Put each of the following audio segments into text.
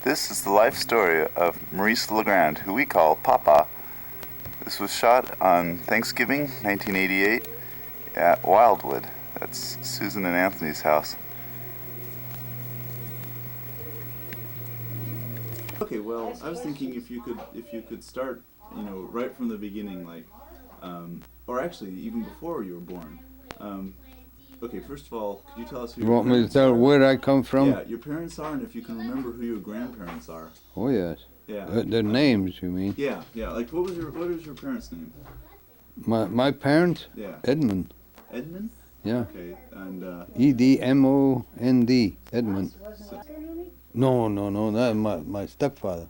This is the life story of Maurice Lagrand, who we call Papa. This was shot on Thanksgiving, 1988, at Wildwood. That's Susan and Anthony's house. Okay, well, I was thinking if you could start, right from the beginning, like, or actually even before you were born. Okay, first of all, could you tell us who You your want me to parents tell are? where I come from? Yeah, your parents are, and if you can remember who your grandparents are. Oh yes. Yeah. Their names, you mean? Yeah. Like, what was your parents' name? My parents? Yeah. Edmund. Edmund? Yeah. Okay, and Edmond. Edmund. so, No. That's my stepfather.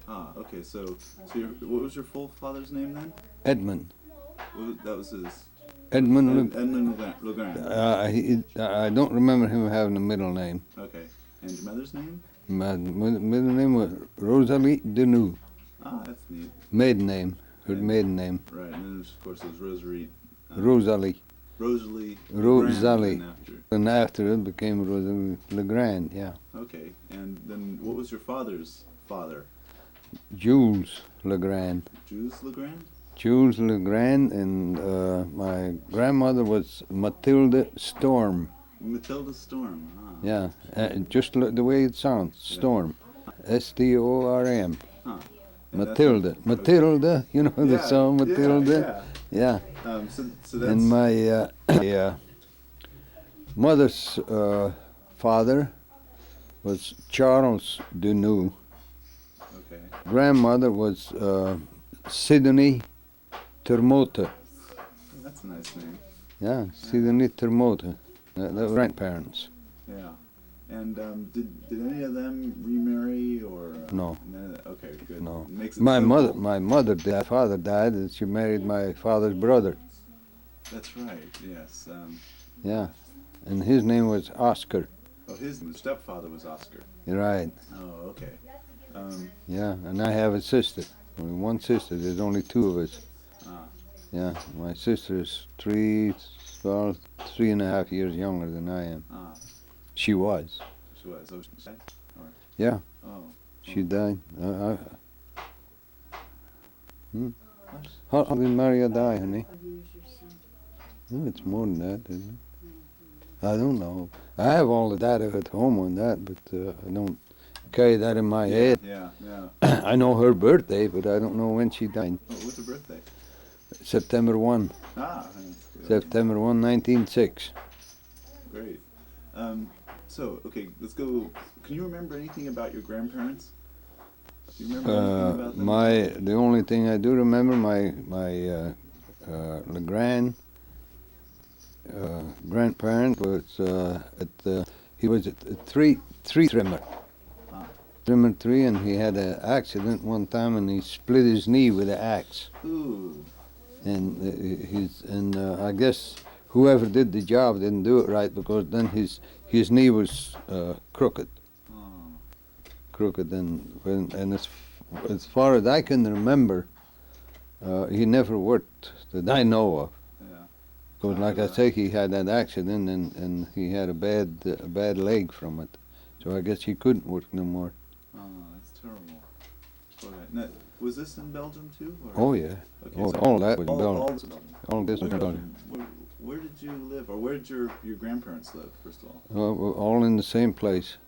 okay. So what was your full father's name then? Edmund. That was his. Edmund. Edmund Lagrand. I don't remember him having a middle name. Okay, and your mother's name? My middle name was Rosalie Denou. That's neat. Maiden name. Her maiden name. Right, and then of course it was Rosary. Rosalie. Rosalie. Rosalie. Lagrand, after. And after it became Rosalie Lagrand, yeah. Okay, and then what was your father's father? Jules Lagrand. Jules Lagrand? Jules Lagrand, and my grandmother was Matilda Storm. Matilda Storm. Yeah, just the way it sounds, Storm. Storm. Huh. Matilda. Matilda, you know the song Matilda? Yeah. So that's... And my mother's father was Charles Denou. Okay. Grandmother was Sidonie Termota. That's a nice name. Yeah, Sidonie Termota. They were grandparents. Yeah. And did any of them remarry or? No. Okay, good. No. It makes it My simple. mother, my father died, and she married my father's brother. That's right. Yes. Yeah, and his name was Oscar. Oh, his stepfather was Oscar. Right. Oh, okay. Yeah, and I have a sister. Only one sister. There's only two of us. Ah. Yeah, my sister is 3.5 years younger than I am. Ah. She was. She was. Oh, she died? Or? Yeah. Oh. She died. How did Maria die, honey? Oh, it's more than that, isn't it? I don't know. I have all the data at home on that, but I don't carry that in my head. Yeah. I know her birthday, but I don't know when she died. Oh, what's her birthday? September 1. That's good. September 1, 1906. Great. So, okay, let's go. Can you remember anything about your grandparents? Do you remember anything about them? The only thing I do remember, my Legrand grandparent was he was a tree trimmer. Trimmer tree, and he had an accident one time, and he split his knee with an axe. Ooh. And I guess whoever did the job didn't do it right, because then his knee was crooked. Oh. Crooked, and as far as I can remember, he never worked that I know of. Yeah. Because, like I say, he had that accident, and he had a bad leg from it. So I guess he couldn't work no more. Oh, that's terrible. Okay. Now, was this in Belgium too? Or? Oh yeah. Okay, Oh, so all that was all Belgium. this was Belgium. All this was Belgium. Where did you live, or where did your grandparents live, first of all? We're all in the same place.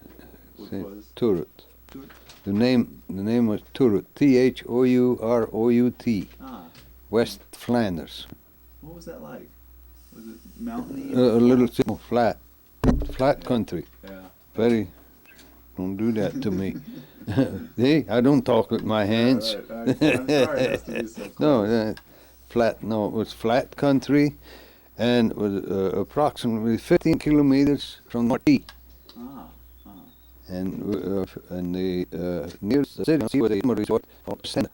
What was? Turut. Turut? The name was Turut. Thourout. Ah. West Flanders. What was that like? Was it mountainy? A little flat country. Yeah. Very. Don't do that to me. See, I don't talk with my hands. Right. I'm sorry it has to be so close. No, it was flat country, and it was approximately 15 kilometers from Norty. And the nearest city was a resort called Sena.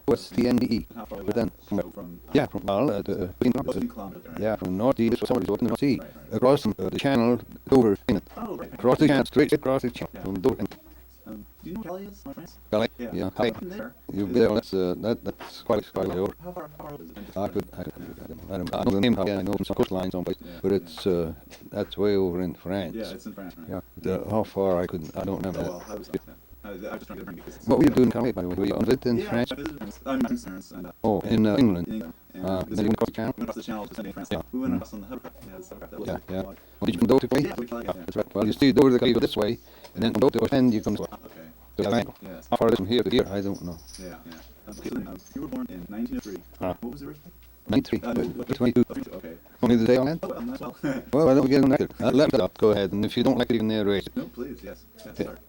Stende. But then from Norty to some resort in the North Sea. Across the channel, over across the channel, straight across the channel, from Dover. Do you know Calais is, France? Calais? Yeah. From there? You've been there. That's quite over. How far is it? I know the name. I know some coastline someplace, but it's that's way over in France. Yeah, it's in France. Right? Yeah. How far I don't remember. Oh, well, I was just trying to bring because What were you doing in Calais, by the way? Were you on visit in yeah, France? I visited my parents and Oh, in England. in England. And Then you went across the channel? went across the channel to Sunday in France. Yeah. We went across on the hovercraft. Yeah, the hovercraft. That was Yeah, like, yeah. like, Well, did you come Dover to Calais? yeah, we tried, yeah. That's right. Well, you see Dover to Calais, go this way, and then from Dover to Ostend, you come this way. Okay. To the angle. Yes. How far is it from here to here? I don't know. Yeah, yeah. Okay, so then, you were born in 1903. Ah. What was the birthday? 93, No, 22. oh, 22, okay. Only the day on that? Oh, well, that's well. Well, I don't get on record. Let me up. Go ahead. And if you don't like it, you can narrate it. No, please, yes. Yes, Yeah. start.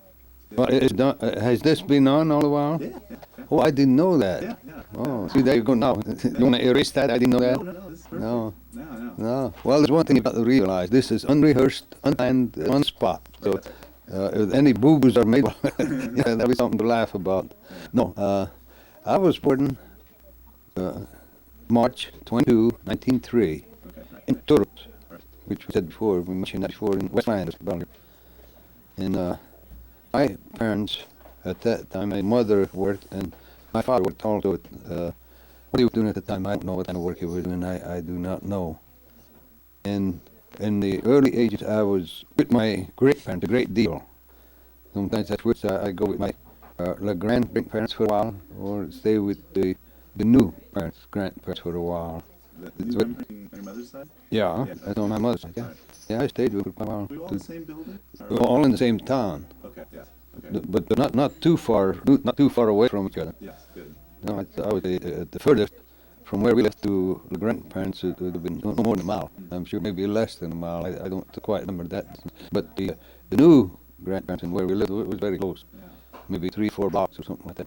Well, has this been on all the while? Yeah, yeah, yeah. Oh, I didn't know that. Yeah, yeah. Oh, see, there you go now. You want to erase that? I didn't know that? No, no, no, this is perfect. No. No, no. No. Well, there's one thing you got to realize. This is unrehearsed, unplanned, on spot. So, if any boo-boos are made, yeah, there'll be something to laugh about. No, I was born March 22, 1903, Okay, right. in Turut, Right. which we said before, we mentioned that before, in West Flanders, Belgium. And my parents, at that time, my mother worked, and my father worked also. What he was doing at the time, I don't know what kind of work he was doing, I do not know. And in the early ages, I was with my great-parents a great deal. Sometimes I switch, I go with my Lagrand grandparents for a while, or stay with the new parents, grandparents for a while. The new grandparents on your mother's side? Yeah, Yeah. that's on my mother's side, yeah. Right. Yeah, I stayed with her for a while. Were you all in the same building? We were all in the same town, Okay, yeah. Okay. but not too far, not too far away from each other. Yes, good. No, I was the furthest from where we lived to the grandparents. It would have been no more than a mile. I'm sure maybe less than a mile. I don't quite remember that. But the new grandparents and where we lived was very close, Yeah. maybe 3-4 blocks or something like that.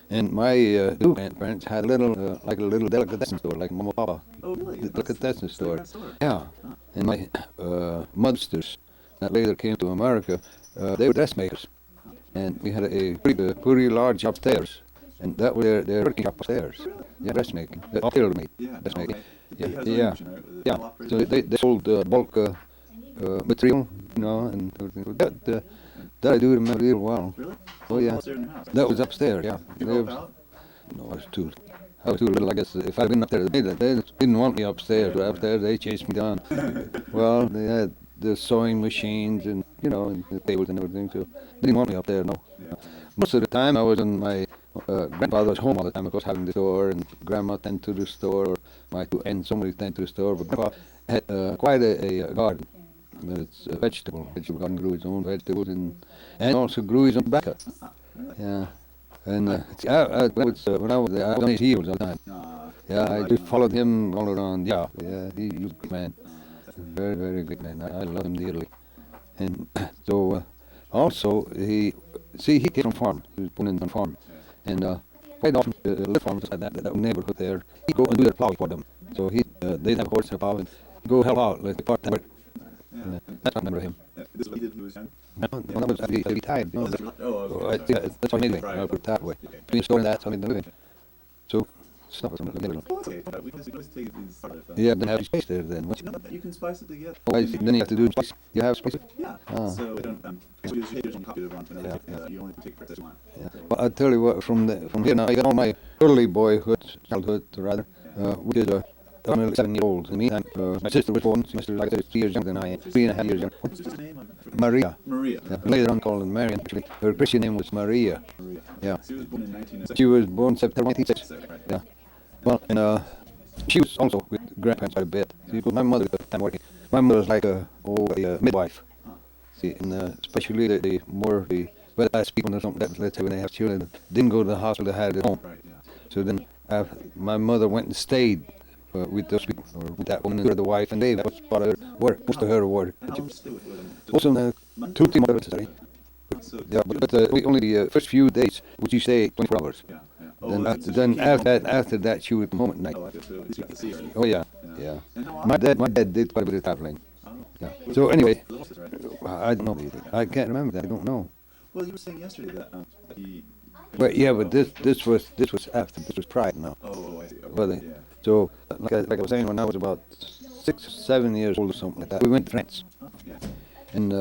And my new grandparents had a little like a little delicatessen store, like Mama Papa. Oh, really? The delicatessen store. That's store. Yeah. And my mudsters that later came to America, they were dressmakers. And we had a pretty large upstairs. And that was their working shop upstairs. Yeah, dressmaking. Upstairs made Yeah, dressmaking. okay. Yeah, He has yeah, own, right, with the yeah. operator? So they sold bulk material, you know, and everything. That I do remember real well. Really? Oh yeah, Upstairs in your house? that was upstairs. Yeah. You They help was- out? no, I was too little. I guess if I'd been up there, they didn't want me upstairs. But upstairs, they chased me down. Well, they had the sewing machines and you know, and the tables and everything. So they didn't want me up there. No. Yeah. Most of the time, I was in my grandfather was home all the time, of course, having the store, and grandma tended to the store, or my two aunts, somebody tended to the store. But grandpa had quite a garden. It's a vegetable garden, grew his own vegetables, and also grew his own tobacco. Yeah. And when I was there, I was on his heels all the time. Yeah, I just followed him all around. Yeah, he was a good man. Very, very good man. I love him dearly. And so, also, he came from farm. He was born in a farm. And quite often, the farmers at that neighborhood there, he'd go and do their plowing for them. So they'd have a horse and a plow, and he'd go help out, like part-time work. That's what I remember him. This is what he did when he was young? No, that was after he retired. You know, Oh, so that's what he made me. Right. I put it that way. Okay. Between the store and that, so I made the living. So, stuff was a little. Oh, okay. We can always take these part of it. Yeah, then have space there then. Once No, but you can spice it together. then you have to do spice. You have spice? Yeah. Ah. So we don't. So you just copy it onto another. Yeah, You only can take it as one. Yeah. Well, I'll tell you what, from here now, I got all my early childhood rather, which is I'm 7 years old. In the meantime, my sister was born, my sister, like I said, 3 years younger than I am, 3.5 years younger. What's his name? Maria. Maria. Yeah, later on called her Marian, actually. Her Christian name was Maria. Maria. Yeah. She was born in 1906. She was born September 1906. Right. Yeah. Well, and she was also with grandparents quite a bit. See, my mother at the time working. My mother was like a midwife. See, and especially the last people or something that, let's say when they have children, didn't go to the hospital, they had it at home. Right. Yeah. So then my mother went and stayed with those people, or with that woman, the wife, and that was part of her work, most of her work. And how long did you stay with them? Also, 2-3 months, sorry. So, Yeah, but only the first few days would she stay 24 hours. Yeah. Yeah. Then after that, she would come home at night. Oh, I guess so. At least you got to see her. Oh yeah, yeah. And how My dad did quite a bit of traveling. Oh. Yeah. So anyway, The horses, right? I don't know. I can't remember that. I don't know. Well, you were saying yesterday that he. But yeah, but this was after. This was prior now. Oh, I see. Okay. Well, Yeah. so like I was saying, when I was about 6 or 7 years old or something like that, we went to France, Oh, yeah. and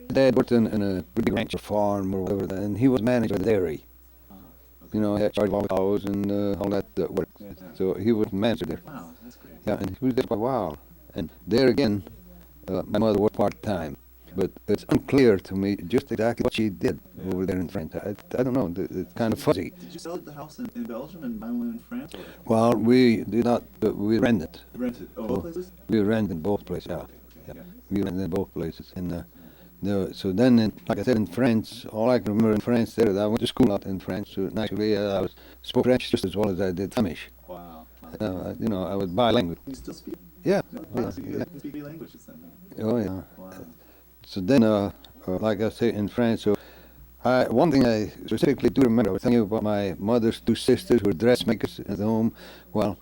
Dad worked in a big ranch or farm or whatever, and he was manager of the dairy. You know, he had charge of all the cows and all that work. Yeah, yeah. So he was manager there. Wow, that's great. Yeah, and he was there for a while. And there again, my mother worked part-time. but it's unclear to me just exactly what she did over there in France. I don't know. It's kind of fuzzy. Did you sell the house in Belgium and buy one in France? Or? Well, we did not. We rented. Rented. Oh, both places? We rented in both places. Yeah, Okay, yeah. yeah. We rented in both places. And so then, like I said, in France, all I can remember in France there, I went to school out in France. So naturally, I spoke French just as well as I did Flemish. Wow. I was bilingual. You still speak? Yeah. Wow, Yeah. so you speak three languages then? Oh yeah. Wow. So then, like I say, in France, so one thing I specifically do remember, I was thinking about my mother's two sisters who were dressmakers at home. Well,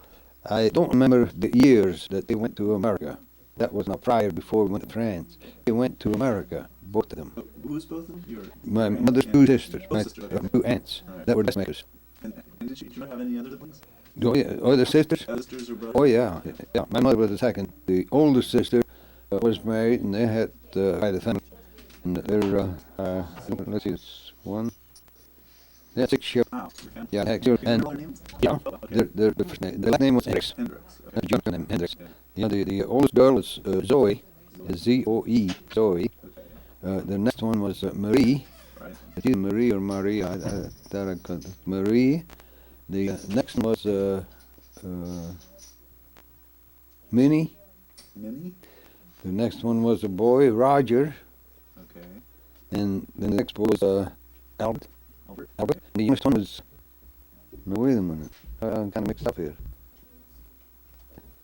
I don't remember the years that they went to America. That was not prior before we went to France. They went to America, both of them. Who's both of them? My your aunt mother's and- two sisters, Oh, my sister, okay. two aunts, Right. that were dressmakers. And did you have any other siblings? Oh, yeah, other sisters? Sisters or brothers? Oh, yeah, yeah. My mother was the second. The oldest sister was married, and they had quite a family. And they're, let's see, it's one. Yeah, 6 children. Wow. Okay. Yeah, heck, Do you and know their names? yeah, Oh, okay. their first name. The last name was Hendricks. Hendricks. Okay. Johnson name Hendricks. Okay. Yeah, the oldest girl is Zoe, Zoe, Zoe. Okay. The next one was Marie. Right. It's either Marie or Marie. I got Marie. The next one was Minnie. Minnie? The next one was a boy, Roger. Okay. And then the next boy was Albert. Albert? Albert. The youngest one was. No, wait a minute. I'm kind of mixed up here.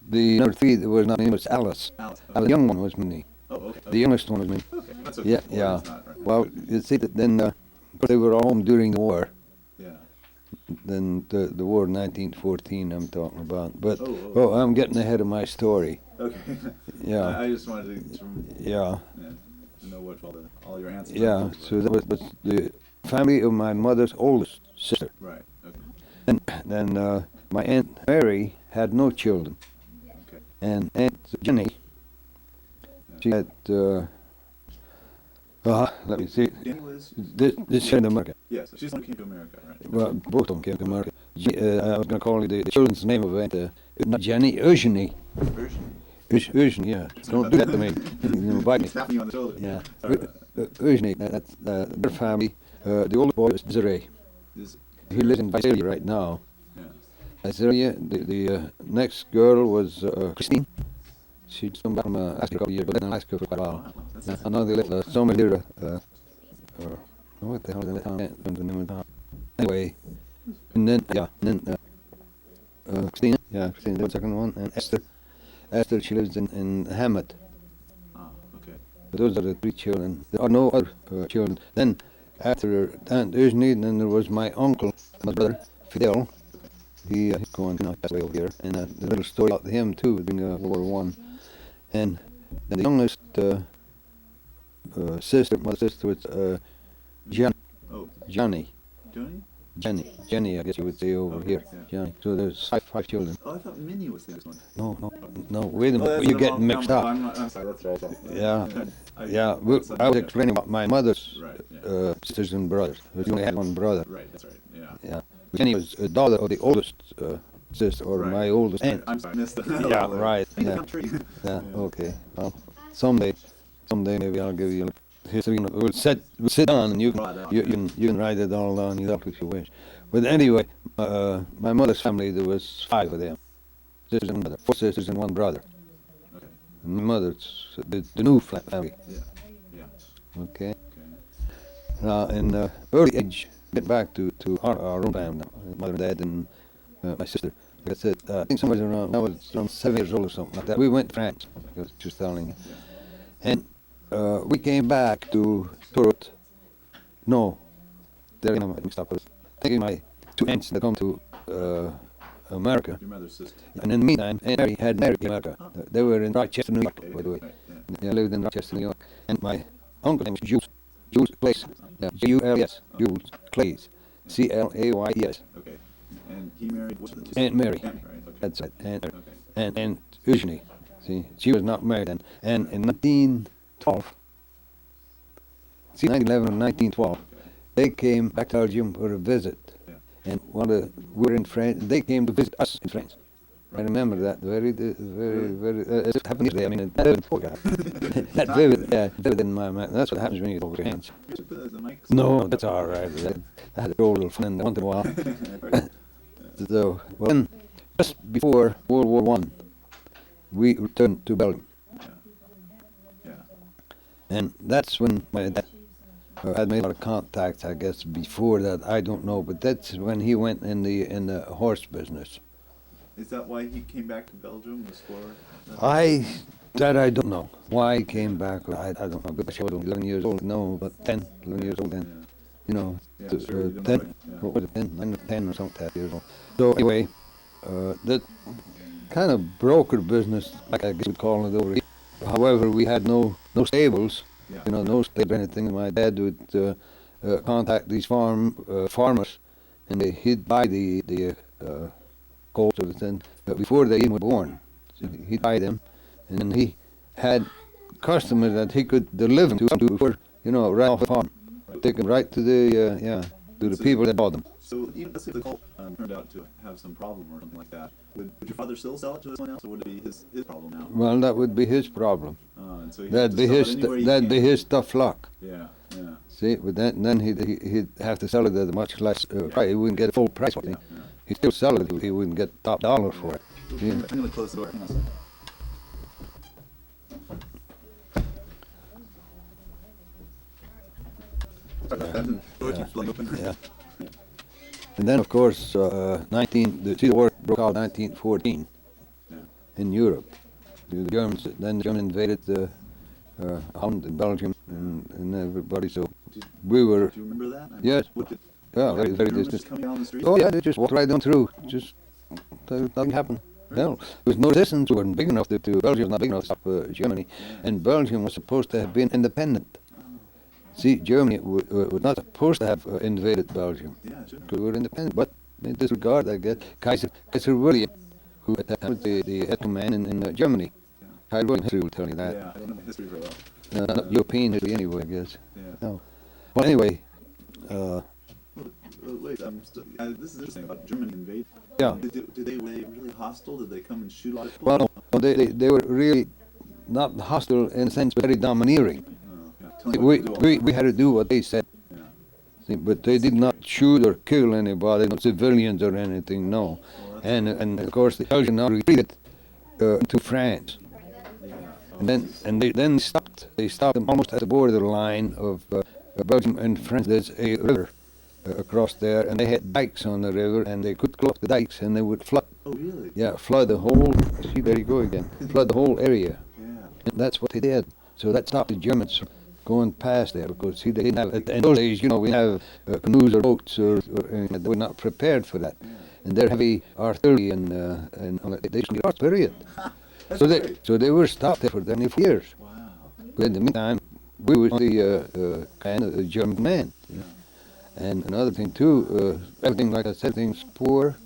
The number 3 that was not named was Alice. Alice. The young one was Minnie. Oh, okay. The youngest one was Minnie. Okay. That's okay. Yeah, Well, yeah. it's not, right. Well, you see that then, they were all home during the war. Yeah. Then the war in 1914 I'm talking about. But, Oh. I'm getting ahead of my story. Okay. Yeah. I just wanted to Yeah. know what all your answers Yeah, so that was the family of my mother's oldest sister. Right. Okay. And then my Aunt Mary had no children. Okay. And Aunt Jenny, she had, let me see, Jenny was. this in America. Yes. She's the one who came to America, right? Well, both of them came to America. I was going to call it the children's name of Aunt, not Jenny, Eugenie. Version. Eugenie, yeah. Don't do that to me. You bite me. Tapping you on the shoulder. Yeah. Sorry. Eugenie, that's their family. The oldest boy is Desiree. Is- He lives in Visalia right now. Yeah. Visalia. The next girl was Christine. She just come back from Alaska a couple of years, but lived in Alaska for quite a while. Wow, that's I know they lived somewhere near, what the hell is the town? I can't remember the name of the town. Anyway, and then Christine, Christine, the second one, and Esther. Esther, she lives in Hammett. Ah, okay. But those are the 3 children. There are no other children. Then, after Aunt Eugenie, then there was my uncle, my brother, Fidel. He's going, passed away over here. And the little story about him, too, during World War I. And then the youngest sister, my sister, was Oh, Johnny. Johnny? Jenny, I guess you would say over Okay, here. yeah. Johnny. So there's five children. Oh, I thought Minnie was the next one. No, wait a Oh, minute. that's You're the getting wrong mixed number. up. I'm sorry, that's right. Yeah. I I was explaining about my mother's Right, yeah. sisters and brothers. We only had one brother. Right, that's right, yeah. Yeah. Jenny was a daughter of the oldest sister, or Right. my oldest aunt. I'm sorry, I missed that. Yeah, right. Think Yeah. of tree. Yeah. Okay. Well, someday maybe I'll give you a history. We'll sit down and you can write it all down exactly if you wish. But anyway, my mother's family, there was 5 of them. Sisters and brother, 4 sisters and 1 brother. Okay. And my mother's the new family. Yeah. Yeah. Okay. Okay. Now, in early age, get back to our own family now. Mother, dad, and my sister. Like I said, I think somewhere around, I was around 7 years old or something like that. We went to France, because she was telling you. And we came back to Turut. No, there I am, stop us. Taking my 2 aunts that come to America. Your mother's sister. And in the meantime, Aunt Mary had married in America. They were in Rochester, New York, Okay, by the way. right, yeah. They lived in Rochester, New York. And my uncle's name was Jules Clays. Yeah, Jules Jules Clays. Clays. Okay. And he married what's the Aunt Mary. Aunt, right, okay. That's it. Okay. And Eugenie. See, she was not married then. And in 1912, 1911 and 1912, they came back to Belgium for a visit. Yeah. And we're in France. They came to visit us in France. I remember that very. It happened yesterday. I mean, that vivid in my mind. That's what happens when you go over your hands. You should put that as a mic. No, that's all right. I had to throw a little fun in there once in a while. So, well, then, just before World War One, we returned to Belgium, Yeah. and that's when my dad had made a lot of contacts. I guess before that, I don't know, but that's when he went in the horse business. Is that why he came back to Belgium? Was for That I don't know. Why he came back, I don't know. But I was only 11 years old. No, but 11 years old then. You know, Yeah, t- sure, you don't 10, know, yeah. what was it, 9 or 10 or something like that years old. So anyway, that kind of broker business, like I guess we'd call it over here. However, we had no stables, Yeah. you know, no stable or anything. My dad would contact these farmers, and he'd buy the colts or the thing before they even were born. So he'd buy them, and then he had customers that he could deliver them to before, you know, right off the farm. Take them right to the people that bought them. So even let's say the colt turned out to have some problem or something like that, would your father still sell it to someone else, or would it be his problem now? Well, that would be his problem. And so That'd be his tough luck. Yeah, yeah. See, but then he'd have to sell it at a much less price. He wouldn't get a full price for it. Yeah. He'd still sell it. He wouldn't get top dollar for it. Okay, I'm going to close the door. Hang on a second. Sorry about that. The door keeps blowing open. Yeah. And then, of course, the war broke out in 1914 Yeah. in Europe. The Germans invaded Holland and Belgium and everybody. So we were. Do you remember that? I mean, Yes. what did- Yeah, very Germans distant. just coming down the street? Oh yeah, they just walked right on through. Just nothing happened. No, there was no distance. We weren't big enough to Belgium was not big enough to stop Germany, and Belgium was supposed to have been independent. See, Germany was not supposed to have invaded Belgium Yeah, sure. because we were independent. But in this regard, I guess Kaiser William, who was the head command in Germany, Yeah. Kaiser William history will tell you that. Yeah, I don't know history very well. Not European history anyway, I guess. Yeah. No. Well, anyway. Wait, this is interesting about Germany invade. Yeah. Were they really hostile? Did they come and shoot a lot of people? Well, no, they were really not hostile in a sense, but very domineering. Yeah. Tell me what to do. We had to do what they said. Yeah. See, but they did not shoot or kill anybody, no civilians or anything, no. And of course the Belgians now retreated to France. And then stopped. They stopped them almost at the borderline of Belgium and France. There's a river across there, and they had dikes on the river, and they could close the dikes, and they would flood. Oh, really? Yeah, flood the whole. See, there you go again. Flood the whole area. Yeah. And that's what they did. So that stopped the Germans from going past there, because see, they didn't have. In those days, you know, we have canoes or boats, or they were not prepared for that. Yeah. And they're heavy artillery, and they just get period. That's So great. they were stopped there for years. Wow. But in the meantime, we were the kind of the German man. You know. And another thing too, everything, like I said, everything's poor,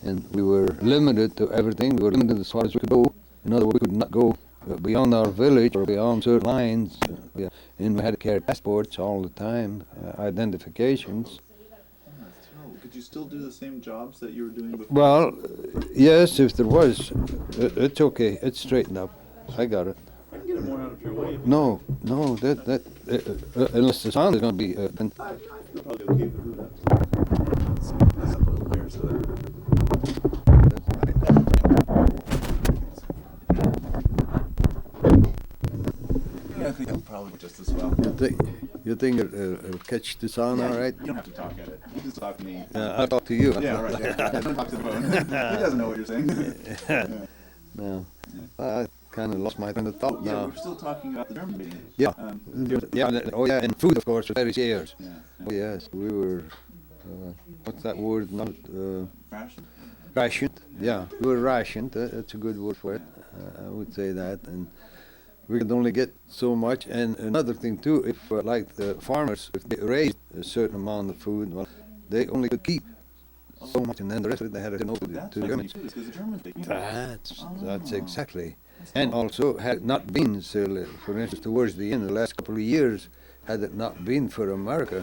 and we were limited to everything. We were limited as far as we could go. In other words, we could not go beyond our village or beyond certain lines. And we had to carry passports all the time, identifications. That's terrible. Could you still do the same jobs that you were doing before? Well, yes, if there was, it's okay. It's straightened up. I got it. I can get it more out of your way. No, unless the sound is going to be. Then I feel probably okay with who that. Let's see. That's up a little here, so that. Yeah, I think that'll probably be just as well. you think it'll catch the sound all right? You don't have to talk at it. You just talk to me. I'll talk to you. Yeah, right. Yeah. Don't talk to the phone. He doesn't know what you're saying. Yeah. No. I kind of lost my train of thought Yeah, now. we're still talking about the German meeting. Yeah. Yeah. Oh yeah, and food, of course, for 30 years. Yeah. Oh yes, we were. What's that word? Not Fashion. rationed. Yeah, we were rationed. That's a good word for it. I would say that, and we could only get so much. And another thing too, if like the farmers, if they raised a certain amount of food, well, they only could keep so much, and then the rest of it they had to turn over That's to the what Germans. you do, because the Germans take you. That's exactly. And also, had it not been, so, for instance, towards the end of the last couple of years, had it not been for America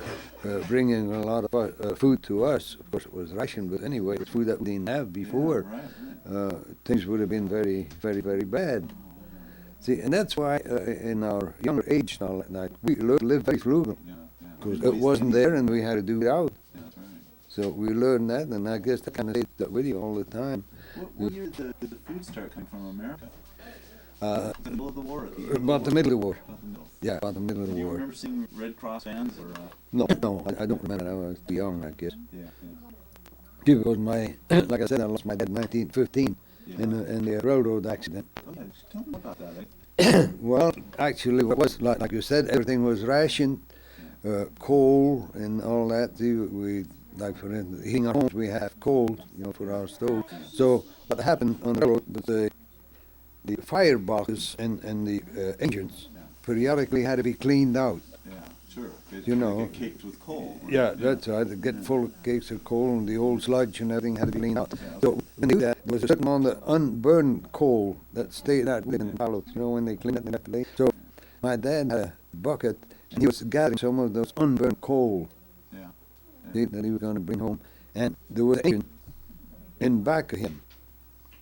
bringing a lot of food to us, of course it was rationed, but anyway, it's food that we didn't have before. Yeah, right. things would have been very, very, very bad. See, and that's why in our younger age now, like, we live very frugal Yeah, yeah. because it wasn't there and we had to do it out. Yeah, that's right. So we learned that, and I guess that kind of stayed with you all the time. What year did the food start coming from America? The middle of the war? About the middle of the war. About the middle. Yeah, about the middle of Do the you war. remember seeing Red Cross vans or? No, I don't remember. I was too young, I guess. Yeah, yeah. Because like I said, I lost my dad in 1915 Yeah. in the railroad accident. Oh yeah, just tell me about that. Well, actually, what was like you said, everything was rationed, coal and all that. We like for instance, heating our homes, we have coal, for our stove. So what happened on the railroad was the fireboxes and the engines periodically had to be cleaned out. Yeah, sure. You know. Get caked with coal. Right? Yeah, that's right. They get full of cakes of coal and the old sludge and everything had to be cleaned out. So when they do that, there was a certain amount of unburned coal that stayed out in the pallets, when they cleaned it, they left it. So my dad had a bucket and he was gathering some of those unburned coal that he was going to bring home. And there was an engine in back of him,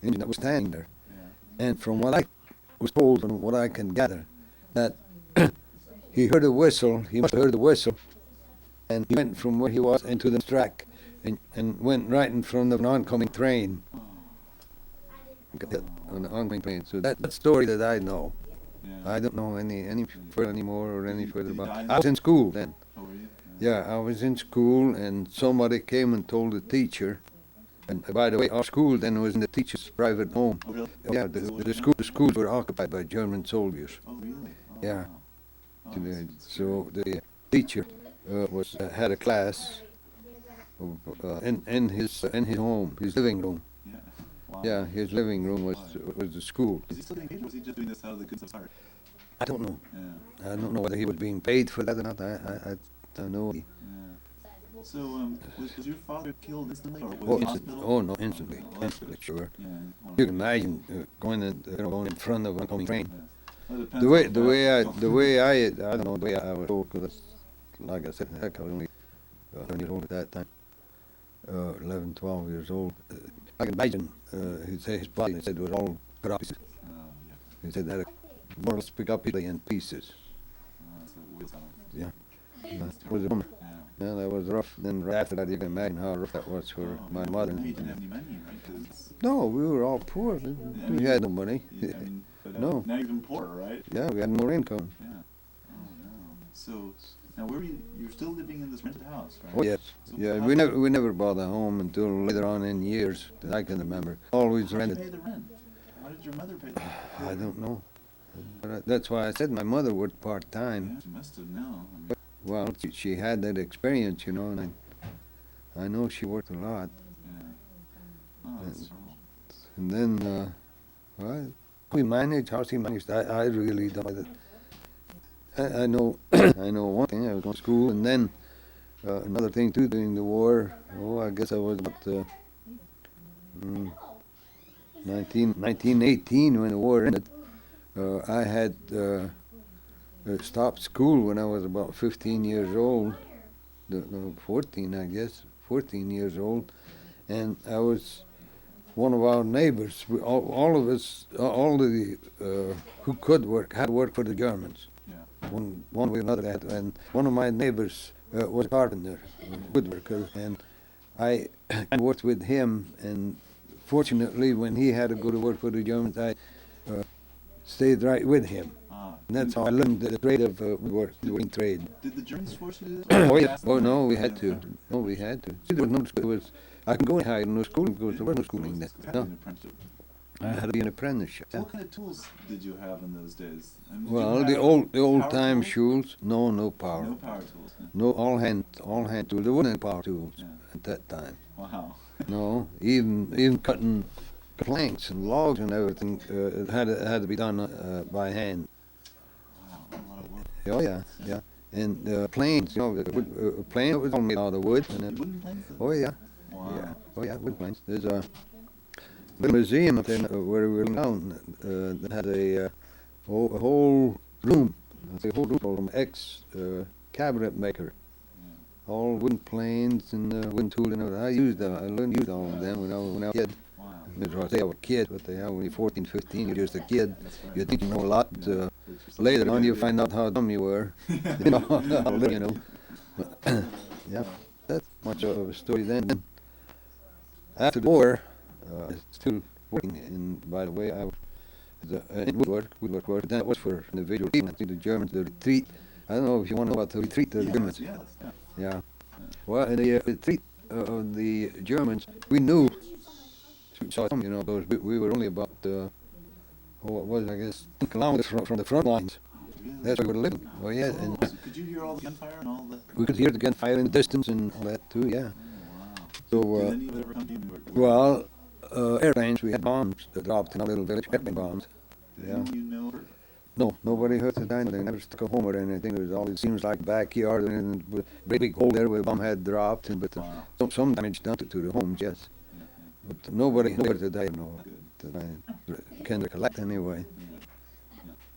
engine that was standing there. And from what I was told and what I can gather, that he heard a whistle, he must have heard the whistle, and he went from where he was into the track and went right in front of an oncoming train. Got hit on the oncoming train. So that's the story that I know. Yeah. I don't know any further anymore or any further Did he about. die? I was in school then. Oh, were you? Yeah, I was in school and somebody came and told the teacher. And by the way, our school then was in the teacher's private home. Oh, really? Yeah, the schools were occupied by German soldiers. Oh, really? Oh, Yeah. wow. Oh, So the teacher had a class in his home, his living room. Yeah. Wow. Yeah, his living room was the school. Is he still engaged, or was he just doing this out of the goodness of his heart? I don't know. Yeah. I don't know whether he was being paid for that or not. I don't know. Yeah. So, was your father killed instantly, or was Oh, he in hospital? oh no, instantly, Oh, instantly, sure. Yeah. You can imagine going in front of an oncoming train. Well, it depends The way on the that. way I don't know the way I was told, because like I said, heck, I was only 11 years old at that time, 11, 12 years old. I can imagine his body. He said it was all cut up pieces. Yeah. He said that more or less pick up in pieces. So wheels on. Yeah, that was a bummer. Yeah, that was rough. Then right after that, you can imagine how rough that was for my mother. No, you didn't have any money, right? 'Cause, No, we were all poor. We had no money. I mean, but, No. Now you're even poorer, right? Yeah, we had more income. Yeah. Oh no. So now where were you? You're still living in this rented house, right? Oh yes, So yeah. how We did- never bought a home until later on in years that I can remember. Always How did you rented. pay the rent? How did your mother pay the rent? I don't know. But that's why I said my mother worked part time. Yeah, she must have known. I mean, Well, she had that experience, and I know she worked a lot. yeah. Oh, that's terrible. And then, well, we managed. How she managed, I really don't. I know, I know one thing. I was going to school, and then another thing too during the war. Oh, I guess I was about 1918 when the war ended. I had stopped school when I was about 15 years old. No, 14, I guess. 14 years old, and I was one of our neighbors. All of us, all the who could work, had to work for the Germans. Yeah. One way or another. And one of my neighbors was a carpenter, woodworker, and I worked with him. And fortunately, when he had to go to work for the Germans, I stayed right with him. And that's how I learned the trade of woodworking trade. Did the Germans force you to do this? Oh yeah. Oh no, we had to. No, we had to. See, there was no school. I can go in higher, no schooling because there was no schooling then. Had No, an apprenticeship. I had to be an apprenticeship. So what kind of tools did you have in those days? I mean, did you Well, have the old power time tools? tools. No power. No power tools. Yeah. No all hand tools. There weren't any power tools Yeah. at that time. Wow. No, even cutting planks and logs and everything it had to be done by hand. Wow. A lot of work. Oh yeah. And planes, a plane was all made out of wood. And You it, wouldn't play with oh yeah. Wow. Yeah. Oh yeah, wood planes. There's a little museum up there where we were down that had a whole room. A whole room from cabinet maker. All wooden planes and wooden tools and everything. I learned to use all of them when I was a kid. Wow. as well say I was a kid, what the hell, when you're 14, 15, you're just a kid. That's right. You think you know a lot. Yeah. It's just Later on, you yeah. find out how dumb you were. You know, how little you know. But, yeah, that's much of a story then. After the war, still working in, by the way, I was in woodwork work. Then it was for individual treatment. The Germans, the retreat. I don't know if you want to know about the retreat of the Germans. Yes, yeah. Yeah. Well, in the retreat of the Germans, we knew, saw some, you know, those, we were only about, what was it, I guess, 10 kilometers from the front lines. Really? That's where we were living. Oh, yeah. Oh, And so could you hear all the gunfire and all the... we could hear the gunfire in the distance and all that, too, yeah. Oh, wow. So, Did any of it ever come to you? well, airplanes, we had bombs that dropped in our little village, airplane bombs. Yeah. You know her? No, nobody hurt the dino. They never stuck a home or anything. It was all, it seems like backyard and with a great big hole there where the bomb had dropped. And, but Wow. some damage done to the homes, yes. Yeah, But nobody that I know Good. that I can recollect anyway.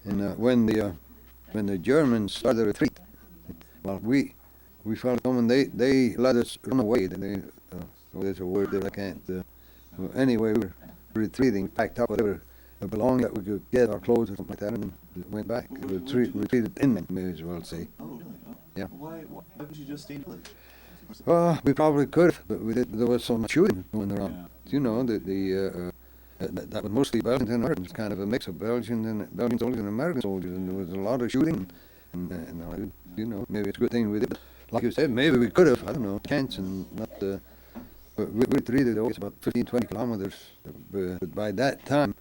Yeah. And when the Germans started the retreat, well, we felt coming. They let us run away. They so there's a word that I can't. Well, anyway, we were retreating, packed up whatever belonged that we could get, our clothes or something like that, and went back. Retreated inland, may as well say. Oh, really? Oh. Yeah. Why would you just stay in the village? We probably could, but there was so much shooting going around. Yeah. You know, that was mostly Belgians and Americans, kind of a mix of Belgian soldiers and American soldiers, and there was a lot of shooting. And you know, maybe it's a good thing we did. But like you said, maybe we could have, I don't know, chance and not. But we retreated always about 15, 20 kilometers. But by that time,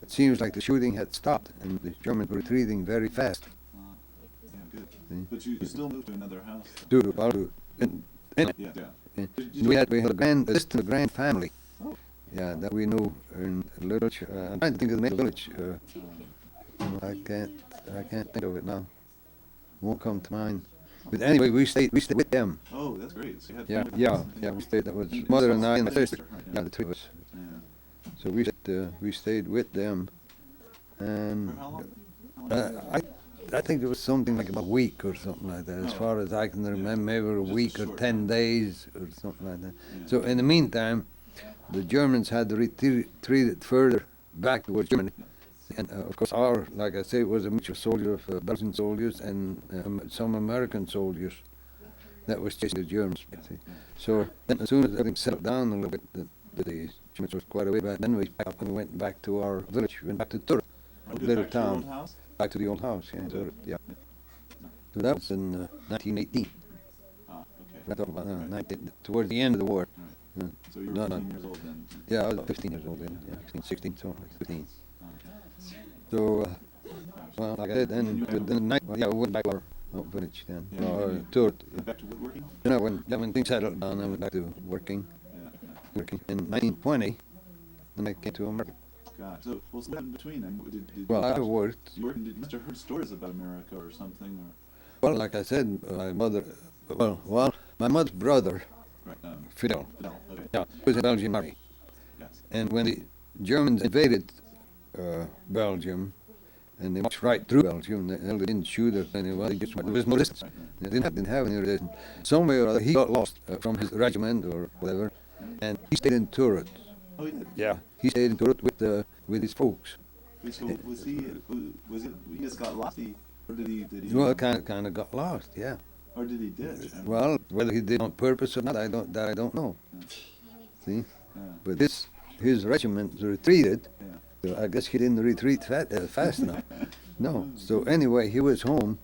it seems like the shooting had stopped, and the Germans were retreating very fast. Yeah, good. See? But you still moved to another house? In Yeah. we had a grand family. Oh. Yeah, that we knew in a village. I'm trying to think of the name of the village. I can't think of it now. Won't come to mind. But anyway, we stayed with them. Oh, that's great. So you had Yeah, family yeah, presence. yeah. We stayed. That was And mother so and I and my and your sister. sister, right, Yeah, the three of us. Yeah. So we stayed with them, and For how long? How long? I think it was something like about a week or something like that. As Oh. far as I can remember, maybe a Just a week or short 10 time. days or something like that. Yeah. So in the meantime, the Germans had retreated further back towards Germany. And of course, like I say, it was a mixture of soldiers, of Belgian soldiers and some American soldiers that was chasing the Germans. You see. So then, as soon as everything settled down a little bit, the Germans was quite a way back. Then we packed up and we went back to our village. We went back to Turret, Oh, good. little Back to your town. old house? Back to the old house. Yeah, Okay. Turret, yeah. So that was in 1918. Ah, okay. We're talking about Right. towards the end of the war. Right. So you were No, 15 years old then? Yeah, I was about 15 years old then. Yeah, 16, 16, something like 15. Okay. So, well, like I said, then the night, well, yeah, we went back to our village then. Yeah, you- Turret. Went back to woodworking? You know, when things settled down, I went back to working. Yeah. In 1920, then I came to America. God. So, well, so what in between? Did Well, I you worked. worked, you must have heard stories about America or something, or... Well, like I said, my mother's brother, Right, Fidel, Fidel, okay. yeah, was in Belgium Army. Yes. And when the Germans invaded Belgium, and they marched right through Belgium, they didn't shoot or anything. Well, there was no resistance. Right, right. They didn't have any resistance. Somewhere or other, he got lost from his regiment or whatever, and he stayed in Turret. Oh, he did? Yeah, he stayed in Turret with his folks. So he just got lost, or did he... Well, kind of got lost. Yeah. Or did he ditch? Well, whether he did on purpose or not, I don't know. See, Yeah. but his regiment retreated. Yeah. So I guess he didn't retreat fast enough. No. So anyway, he was home,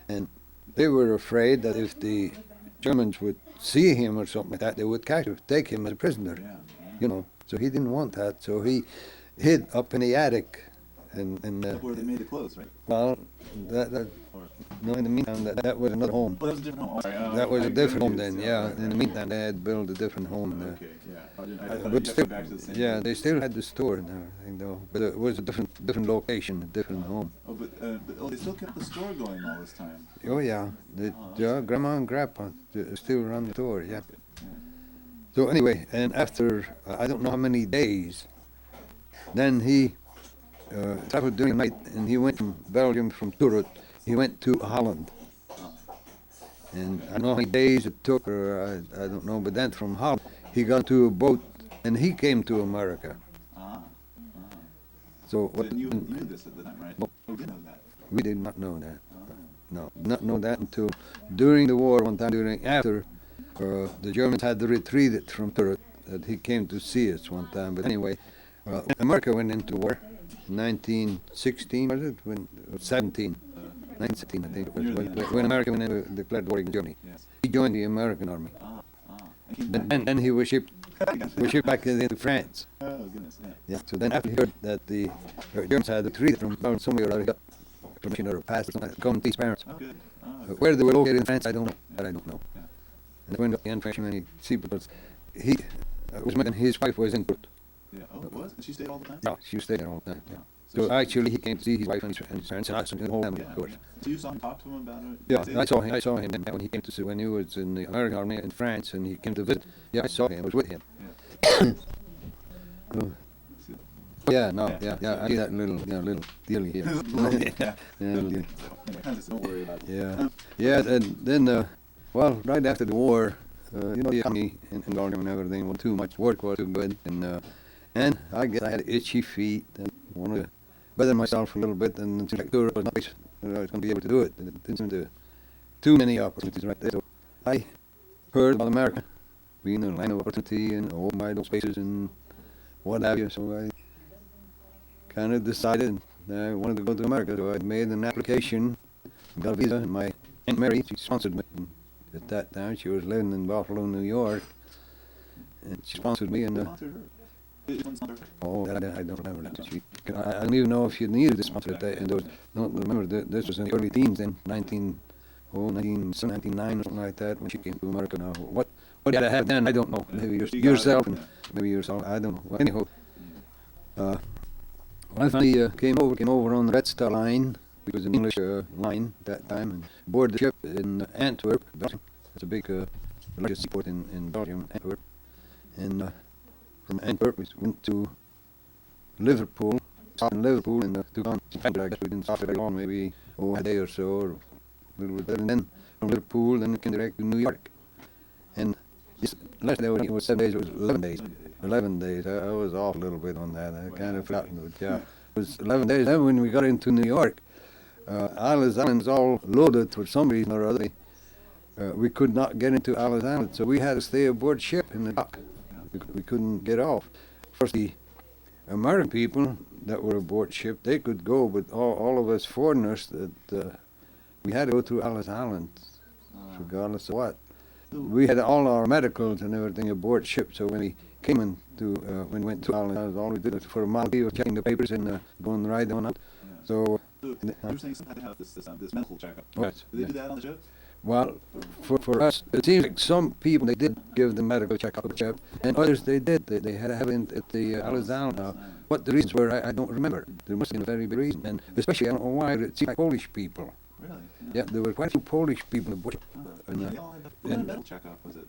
and they were afraid that if the Germans would see him or something like that, they would take him as a prisoner. Yeah. You know. So he didn't want that. So he hid up in the attic, and That's where they made the clothes, right? well, that Or... no. In the meantime, that was another home. Oh, that was a different home. Sorry. That was a different home then. confused. Yeah. Right, In the right. meantime, they had built a different home there. Okay, yeah. I thought But you'd still, go back to the same yeah, place. they still had the store and everything though, but it was a different location, a different home. Oh, but they still kept the store going all this time. Oh yeah, yeah, Grandma and Grandpa still run the store, yeah. Yeah. So anyway, and after I don't know how many days, then he traveled during the night, and he went from Belgium, from Turret, he went to Holland. And I don't know how many days it took, or I don't know, but then from Holland he got to a boat, and he came to America. So So you knew this at the time, right? No. Oh, you didn't know that. we did not know that. Oh. No, not know that until during the war. One time, after the Germans had retreated from Turret, that he came to see us one time. But anyway, America went into war. 1916 was it? When 17, 1917 I think it was. When America went into declared war against Germany, Yes. he joined the American army. Ah, ah. And came back. And then he was shipped back into France. Oh, goodness, yeah. Yeah. So then after he heard that the Germans had retreated from somewhere or other, he got permission or a pass or something to come and see his parents. Oh, good. Oh, Where they were located in France, I don't know. That I don't know. Yeah. And when the infection, and he see because he was and his wife was in Turret. yeah. Oh, it was? And she stayed all the time? No, she stayed there all the time. Yeah. So So she- actually, he came to see his wife and his parents and us and the whole family, Yeah. of course. So you saw him talk to him about it? Yeah, Say- I saw him. I saw him when he came to see when he was in the American army in France, and he came to visit. Yeah, I saw him. I was with him. Oh, yeah, no, yeah. I see that little deal here. Yeah. little deal. Don't worry about it. Yeah, yeah, and then, well, right after the war, the economy in Belgium and everything was too much. Work was too good, and I guess I had itchy feet and wanted to better myself a little bit. And it seemed like tour was nice. I was going to be able to do it. It didn't seem to too many opportunities right there. So I heard about America being a line of opportunity and open by those spaces and what have you. So I kind of decided that I wanted to go to America. So I made an application, got a visa, and my Aunt Mary, she sponsored me. And at that time, she was living in Buffalo, New York, and she sponsored me. And Sponsored her. Which one sponsored her? oh, I don't remember that. I don't even know if you needed a sponsor at that. And those, no, remember this was in the early teens, then 1999 or something like that, when she came to America. Now, what you had to have then, I don't know. Maybe She got yourself, it, and yeah. maybe yourself. I don't know. Well, anyhow. When I finally came over on the Red Star line, which was an English line at that time, and boarded the ship in Antwerp, Belgium. It's a big, the largest seaport in Belgium, Antwerp. And from Antwerp, we went to Liverpool, stopped in Liverpool, and took on some time. I guess we didn't stop there very long, maybe a day or so, or a little bit. And then from Liverpool, then we came direct to New York. And this last day it was 7 days, it was 11 days. 11 days. I was off a little bit on that. I kind of forgot. But yeah, it was 11 days. Then when we got into New York, Alice Island was all loaded for some reason or other. We could not get into Alice Island, so we had to stay aboard ship in the dock. We couldn't get off. First, the American people that were aboard ship, they could go, but all of us foreigners, that we had to go through Alice Island, regardless of what. We had all our medicals and everything aboard ship, so when we came into, when we went to Ireland, all we did was for a mile was checking the papers and going right on out. Yeah. So, So you were saying something had to have this medical checkup. Right. Did they do that on the ship? well, for us, it seems like some people, they did give the medical checkup on the ship, and others they did. They had to have it at the Alice Island. Now, what the reasons were, I don't remember. There must have been a very big reason, and especially, I don't know why, it seemed like Polish people. Really? Yeah, there were quite a few Polish people aboard. And, They all had a medical checkup, was it?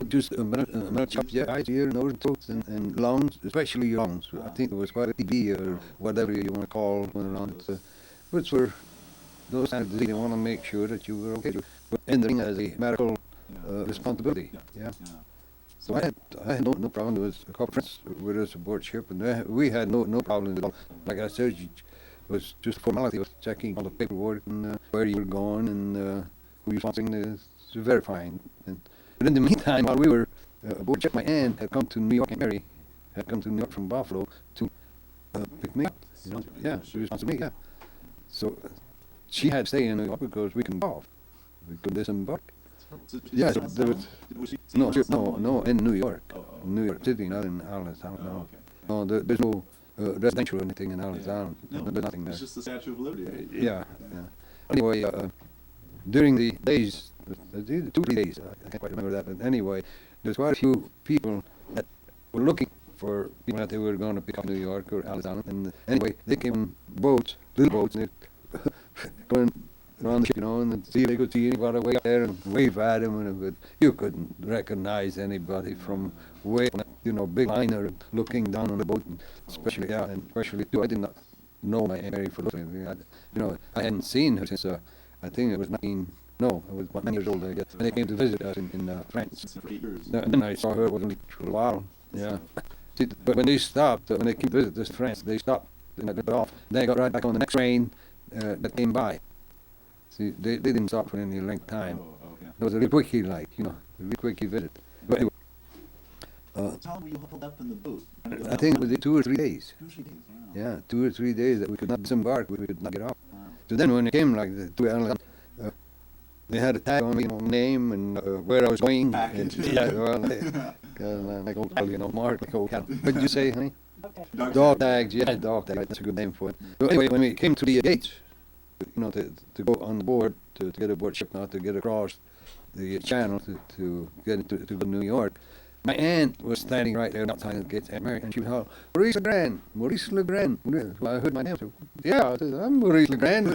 just a medical checkup, yeah, eyes, ears, nose, throat, and lungs, especially lungs. I think it was quite a TB or whatever you want to call one around it, which were those kind of diseases. They want to make sure that you were okay. But entering as a medical responsibility. Yeah. So I had no problem. There was a couple of friends with us aboard ship, and we had no problem at all. Like I said, it was just formality. It was checking all the paperwork and where you were going and who you were sponsoring, verifying. But in the meantime, while we were aboard ship, my aunt had come to New York, and Mary had come to New York from Buffalo to pick me up. You know? Yeah, she was sponsoring me. Yeah. So she had to stay in New York because we couldn't go off. We could disembark. So Yeah, she there was. was she No, in New York. Oh, New York City, not in Alice Island. Oh, No, okay. no, there's no residential or anything in Alice Yeah. Island. No, There's nothing there. it's just the Statue of Liberty. Right? Yeah. Anyway, during the days, 2-3 days, I can't quite remember that, but anyway, there's quite a few people that were looking for people that they were going to pick up in New York or Alice Island. And anyway, they came on boats, little boats, and they're going around the ship, and see if they could see anybody way up there and wave at them. But you couldn't recognize anybody from way, big liner looking down on the boat, and especially too. I did not know my Aunt Mary for looking. I hadn't seen her since I think it was 19. No, I was about 9 years old, I guess. And they came to visit us in France. For 8 years. And then I saw her only for a while. Yeah. See, but when they stopped, when they came to visit us in France, they stopped and I got off. Then I got right back on the next train that came by. See, they didn't stop for any length of time. Oh, okay. It was a real quickie, like, you know, a real quickie visit. But anyway, So how long were you held up in the boat? I think it was 2 or 3 days. 2 or 3 days. Wow. Yeah, 2 or 3 days that we could not disembark, we could not get off. Wow. So then when it came like to Ireland, they had a tag on me, you know, name and where I was going. Package. And, yeah, well, like old cattle, you know, Mark, like old cattle. What did you say, honey? Dog Dog tag. tags, yeah, dog tags, that's a good name for it. So anyway, when we came to the gates, you know, to go on the board, to get aboard ship now, to get across the channel to get into to go to New York, my aunt was standing right there outside the gates, Aunt Mary, and she was hollering, Maurice Lagrand, Maurice Lagrand. Well, I heard my name, so, yeah, I said, I'm Maurice Lagrand.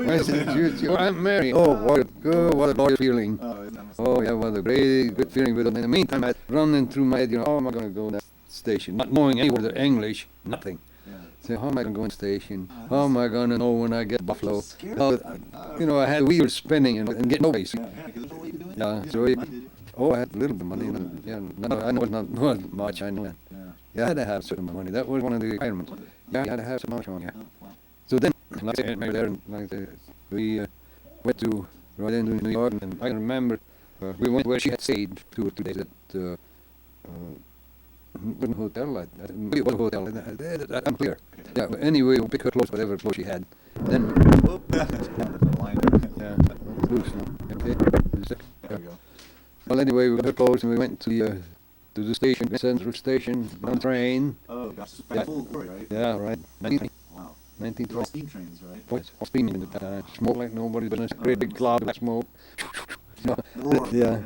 I said, "Oh, Aunt Mary, oh, what a glorious feeling. Oh, isn't that Oh, yeah, what a great, good feeling. But in the meantime, I was running through my head, you know, how am I going to go to that station? Not knowing any word of English, nothing. Yeah. So how am I going to go in station? How am I going to know when I get Buffalo? Scared. How, you know, I had wheels spinning and getting nowhere. Yeah, because there's no way you could do it. Yeah, You so didn't have money, did you? Oh, I had a little bit of money. Yeah, no, I know it's not much, I know that. Yeah. Yeah, I had to have certain amount of money. That was one of the requirements. Was it? Yeah, you had to have some money on you. Oh, wow. So then, like I said, maybe there, like I said, we went to right into New York, and I can remember we went where she had stayed 2 or 3 days at a hotel. Maybe it was a hotel. I'm clear. Yeah, but anyway, we'll pick her clothes, whatever clothes she had. Then, Whoop. Line there. yeah, loose now. Okay. There we go. Well, anyway, we got her clothes and we went to the station, Central Station, on train. Oh, gosh. Yeah. Full glory, right? Yeah, right. 1920. Wow. 1920. They're all steam trains, right? Boy, it's all steaming at the time. Smoke like nobody's business. Great big cloud of smoke. The roar. Yeah.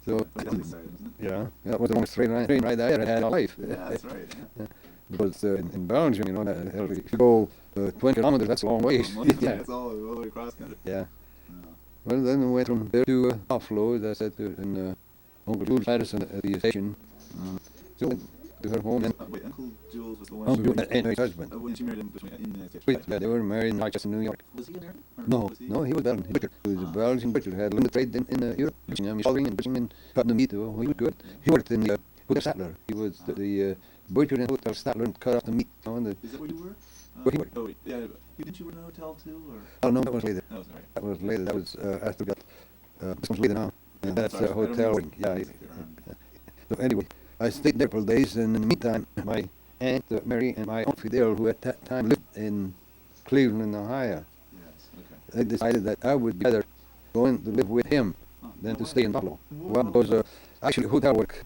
So, That's exciting, isn't it? yeah, that was the longest train ride I ever had in my life. Yeah, that's right. Yeah. Because in Belgium, you know, if you go 20 kilometers, that's a long way. Yeah. It's all the way across country. Yeah. Wow. Well, then we went from there to Buffalo, as I said, in Uncle Jules had us at the station. So went to her home, and Wait, Uncle Jules was the one Uncle she Jules, married. and his husband. When she married him in the United States. Sweet, yeah, they were married in Rochester, New York. Was he American? Or No, was he? no, he was Belgian. He was a Belgian butcher. Had limited trade in Europe, slaughtering and butchering and cutting the meat. Oh, he was good. He worked in the Hotel Statler. He was the butcher in Hotel Statler and cut off the meat. You know, and Is that where you were? Where he worked. Oh, wait. Yeah. Didn't you work in a hotel too? Or? oh, no, that was later. That was all right. That was later. That was after we got, this one's later now. And that's Sorry, I don't hotel mean wing. to- Yeah. to stick around. So anyway, I stayed there for days, and in the meantime, my aunt Mary and my aunt Fidel, who at that time lived in Cleveland, Ohio, Yes. Okay. they decided that I would be better going to live with him Oh, than to why? stay in Buffalo. Whoa. Well, because actually hotel work,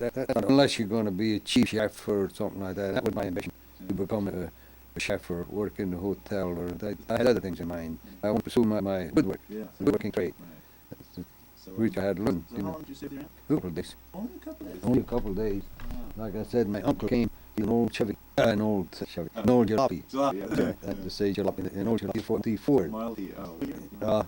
unless you're going to be a chief chef or something like that, that was my ambition, to become a chef or work in the hotel. Or I had other things in mind. I want to pursue my woodwork, Yeah. woodworking trade, Right. So, which I had learned. So You how know, long did you stay there? a couple of days. Only a couple days. Only a couple of days. Wow. Like I said, my uncle came in an old Chevy, an old jalopy. July, yeah. I have to say jalopy, an old jalopy 44. Mildy. Oh. what year?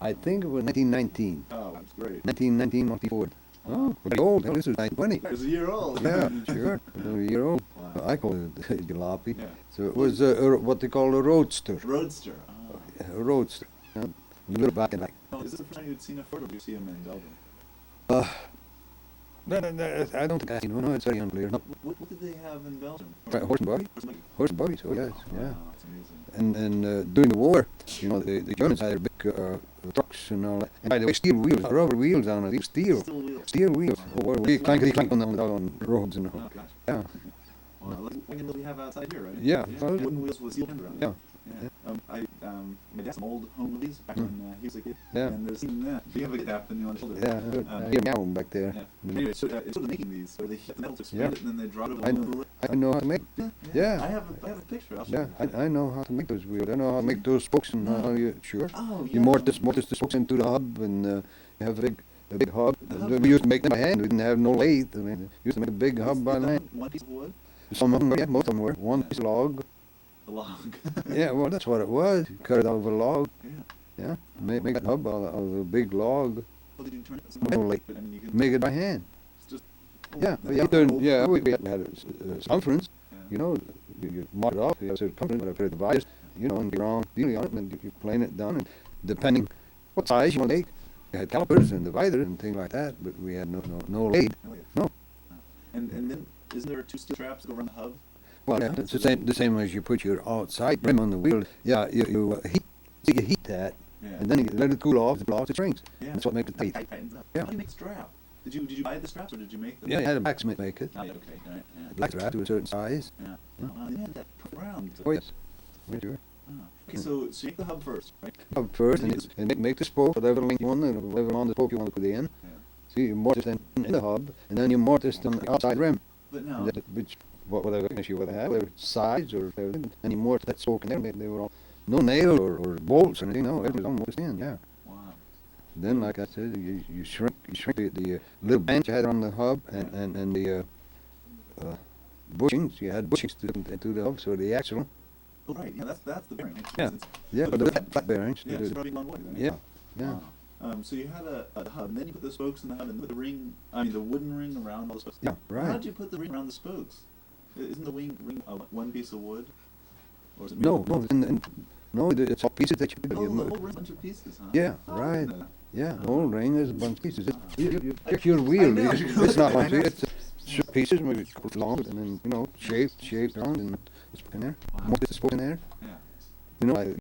I think it was 1919. Oh, that's great. 1919 Monty Ford. Oh, pretty old. Hell, this is 1920. It was a year old. Yeah, sure. A year old. Wow. I call it a jalopy. Yeah. So it was what they call a roadster. Roadster. Oh. A roadster. You look back and like, Oh, is this the first time you'd seen a Ford, or did you see him in Belgium? I don't think I've seen one. No, it's very unclear. No, What did they have in Belgium? horse and buggy. Horse and buggy. Horse and buggies. Oh yes, yeah. Wow, that's amazing. And during the war, you know, the Germans had their big trucks and all that. And by the way, steel wheels, rubber wheels on it. These steel. Still wheels. Steel wheels. Oh, we clank on the roads and all. Oh, gosh. Yeah. Wow, look at what we have outside here, right? Yeah. Well, Wooden wheels with steel tender on them. Yeah. Yeah. My dad's some old home movies back when he was a kid. Yeah. And there's even that. You have a tap on the shoulder. Yeah, I hear meow back there. Yeah. Anyway, so it's sort of making these, where they hit the metal to expand it, and then they draw it over I the know. cooler. I know how to make. Yeah. I have a picture. I'll show Yeah, you. I know how to make those wheels. I know how to make those spokes and how you sure. Oh, yeah. You mortise the spokes into the hub, and you have a big hub. The hub. We used to make them by hand. We didn't have no lathe. I mean, we used to make a big hub by hand. One piece of wood, Some of them, yeah, most of them were one piece of log. a log. Yeah, well, that's what it was. You cut it out of a log. Yeah. Yeah, make a hub out of a big log. Well, did you turn it? No lathe. I mean, you can. Make it by hand. It's just. Yeah, that's yeah, not old. we had a circumference. You know, you mark it off. You have a circumference, but I put a dividers, you know, and the round dealing on it, and you plane it down, and depending what size you want to make, you had calipers and dividers and things like that, but we had no lathe. Oh, yeah. No. And then isn't there two steel straps that go around the hub? Well, yeah, it's the same as you put your outside rim on the wheel. Yeah, you heat that, Yeah. and then you let it cool off. It shrinks. Yeah. That's what makes it tight. Tightens up. Yeah. How do you make strap? Did you buy the straps or did you make them? Yeah, you had a blacksmith make it. Oh, yeah, okay. All right. Yeah. Black strap to a certain size. Yeah. Oh, wow, they had that round. Oh yes. Yeah, sure. Oh. Okay, so you make the hub first, right? Up first, and make the spoke, whatever length you want, and whatever on the spoke you want to put in. Yeah. So you mortise then in the hub, and then you mortise on the outside rim. But now, Whatever finish you would have, whether sides or everything, and you mortise that spoke in there. They were all no nail or bolts or anything. No, everything was all mortised in. Yeah. wow. Then, like I said, you shrink the little bench you had on the hub, and the bushings. You had bushings to the hub, so the axle. Oh, right. Yeah, that's the bearing. Yeah. Yeah, but the flat bearings. Yeah, it's rubbing on wood. Then. Yeah. Yeah. Wow. So you had a hub, and then you put the spokes in the hub, and put the ring. I mean, the wooden ring around all the spokes. Yeah, right. How did you put the ring around the spokes? Isn't the ring one piece of wood? Or is it No, it's all pieces that you put Oh, the in. whole ring's a bunch of pieces, huh? Yeah, Oh, right. no. Yeah, the whole ring is a bunch of pieces. You pick your wheel. know. It's not one I know. piece. It's pieces, maybe a couple long, and then shaped around, and it's put in there. Wow. Most of it's put in there. Yeah. You know,